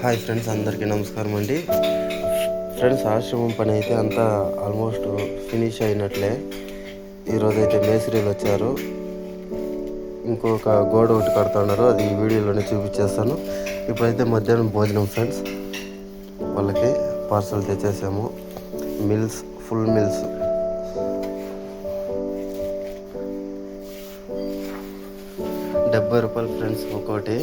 Hi friends, అందరికీ నమస్కారం అండి. ఫ్రెండ్స్, ఆశ్రమం పని అయితే అంతా ఆల్మోస్ట్ ఫినిష్ అయినట్లే. ఈరోజైతే మేస్త్రీలు వచ్చారు. ఇంకొక గోడ ఒకటి కడుతున్నారు, అది ఈ వీడియోలోనే చూపించేస్తాను. ఇప్పుడైతే మధ్యాహ్నం భోజనం ఫ్రెండ్స్, వాళ్ళకి పార్సల్ తెచ్చేసాము. Meals, full meals. ₹70 ఫ్రెండ్స్ ఒక్కోటి.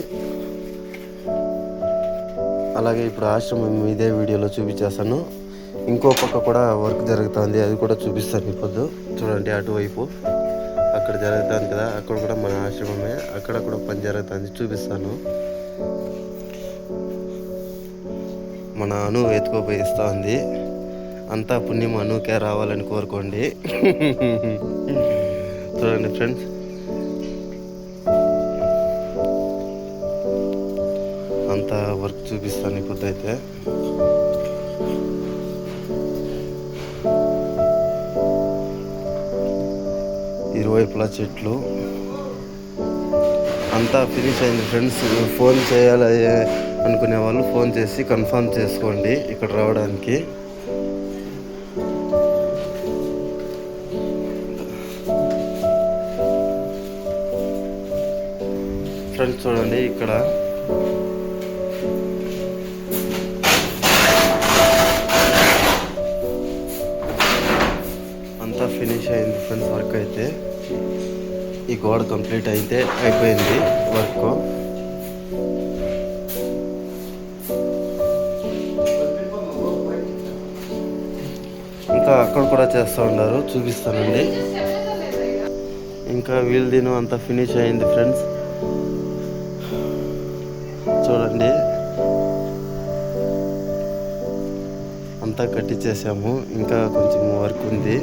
అలాగే ఇప్పుడు ఆశ్రమం ఇదే వీడియోలో చూపించేస్తాను. ఇంకో పక్క కూడా వర్క్ జరుగుతుంది, అది కూడా చూపిస్తాను. ఇప్పుడు చూడండి, అటువైపు అక్కడ జరుగుతుంది కదా, అక్కడ కూడా మన ఆశ్రమమే. అక్కడ కూడా పని జరుగుతుంది, చూపిస్తాను. మన అను ఎత్తుకోపోయిస్తూ ఉంది. అంతా పుణ్యం అనుకే రావాలని కోరుకోండి. చూడండి ఫ్రెండ్స్, అంతా వర్క్ చూపిస్తాను ఇప్పుడు అయితే. ఇరువైపులా చెట్లు, అంతా ఫినిష్ అయింది ఫ్రెండ్స్. ఫోన్ చేయాలి అనుకునే వాళ్ళు ఫోన్ చేసి కన్ఫర్మ్ చేసుకోండి ఇక్కడ రావడానికి. ఫ్రెండ్స్ చూడండి, ఇక్కడ అంతా ఫినిష్ అయింది ఫ్రెండ్స్. వర్క్ అయితే ఈ గోడ కంప్లీట్ అయితే అయిపోయింది వర్క్. ఇంకా అక్కడ కూడా చేస్తూ ఉన్నారు, చూపిస్తానండి. ఇంకా వీల్దిను అంతా ఫినిష్ అయింది ఫ్రెండ్స్. చూడండి, అంతా కట్టించేసాము. ఇంకా కొంచెం వర్క్ ఉంది.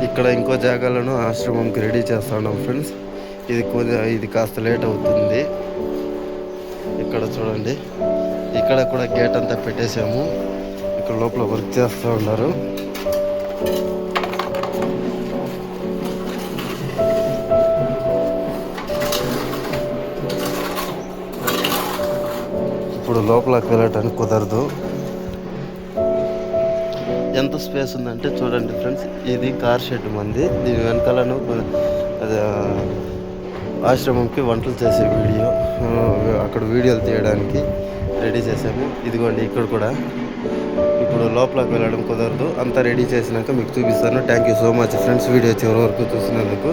ఇక్కడ ఇంకో జాగాలను ఆశ్రమంకి రెడీ చేస్తూ ఉన్నాం ఫ్రెండ్స్. ఇది కాస్త లేట్ అవుతుంది. ఇక్కడ చూడండి, ఇక్కడ కూడా గేట్ అంతా పెట్టేసాము. ఇక్కడ లోపల వర్క్ చేస్తూ ఉన్నారు. ఇప్పుడు లోపలికి వెళ్ళటానికి కుదరదు. ఎంత స్పేస్ ఉందంటే చూడండి ఫ్రెండ్స్, ఇది కార్ షెడ్ మంది. దీని వెనకాలను ఆశ్రమంకి వంటలు చేసే వీడియో, అక్కడ వీడియోలు తీయడానికి రెడీ చేసాము. ఇదిగోండి, ఇక్కడ కూడా. ఇప్పుడు లోపలికి వెళ్ళడం కుదరదు, అంతా రెడీ చేసినాక మీకు చూపిస్తాను. Thank you so much friends, video చివరి వరకు చూసినందుకు.